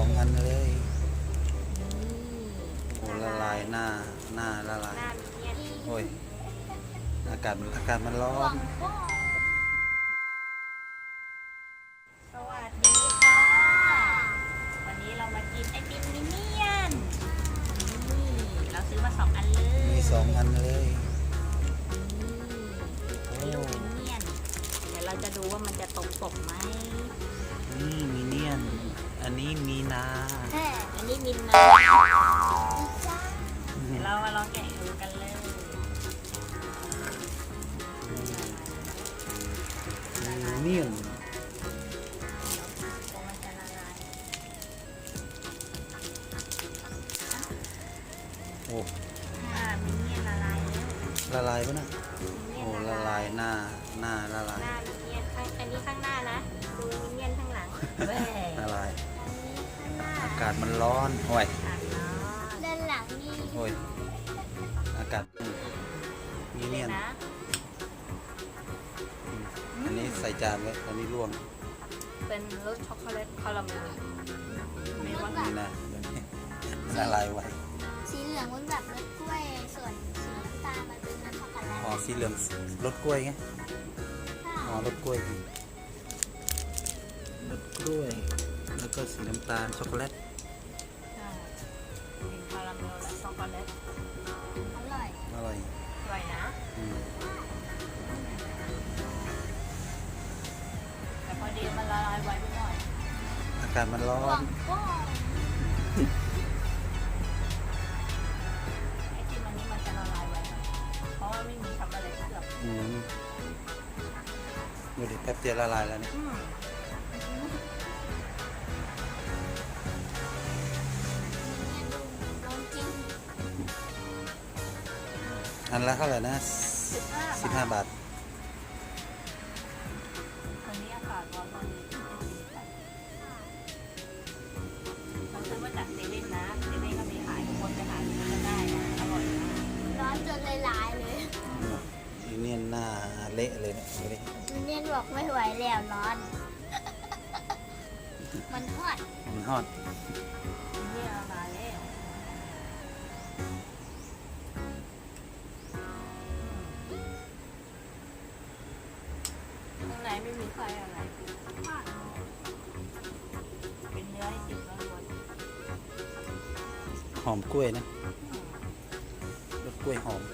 2 อันเลยนี่ โอ้ละลายหน้าละลาย หน้ามีเนี่ย โอ้ยอากาศมันร้อน สวัสดีค่ะ วันนี้เรามากินไอติมมินเนี่ยนนี่เราซื้อมา2 อันเลย มี 2 อันเลย นี่ลูกมินเนี่ยนเดี๋ยวเราจะดูว่ามันจะตรงปกไหม นี่มีเนียนอันนี้มีนา อันนี้มินนะเดี๋ยวเรามาลองแกะดูกันเลย มีเนียน ตัวมันจะละลาย โอ้ มินเนี่ยนละลายแล้ว ละลายปะนะ มิน โอ้ เนี่ยน ละลายหน้าละลาย หน้ามินเนี่ยนอันนี้ข้างหน้านะดูมินเนี่ยนข้างหลังแม่ ละลาย ข้างหน้า อากาศมันร้อนโอ้ย อ่านเนาะ ด้านหลังนี่ โอ้ยอากาศมี เล เนี ย ยน นะ อันนี้ใส่จานไว้อันนี้ร่วง เป็นรสช็อกโกแลตคาราเมลไม่ว่า นี่นะละลายไว้ สีเหลืองมันแบบรสกล้วย ส่วนสีน้ำตาลมันเป็นน้ำช็อกโกแลต อ๋อสีเหลืองรสกล้วยไงอ๋อรสกล้วยรสกล้วยแล้วก็สีน้ำตาลช็อกโกแลต เป็นคาราเมลและช็อกโกแลต อร่อย อร่อย อร่อยนะ อืม แต่พอดีมันละลายไวไปหน่อย อากาศมันร้อ หวัน งก้อน ไอติมอันนี้มันจะละลายไวหน่อยเพราะว่าไม่มีช็อกโกแลตเคลือบ อืมดูดิแป๊บเดียวละลายแล้วเนี่ย เนี่ยดูลองกิน อันละเท่าไหร่นะ 15 บาท วันนี้อากาศร้อนวันนี้มันซื้อมาจากเซเว่นนะเซเว่นก็มีขายทุกคนไปหาซื้อกันได้นะอร่อยนะ ร้อนจนละลายเลย อีเนี่ยหน้าเละเลยเนี่ยดูดิ เนี่ยบอกไม่ไหวแล้วร้อน มันทอด มันฮอต นี่ละลายแล้วข้างในไม่มีไฟอะไรเป็นเนื้อไอติมล้วน หอมกล้วยนะรสกล้วยหอม ๆ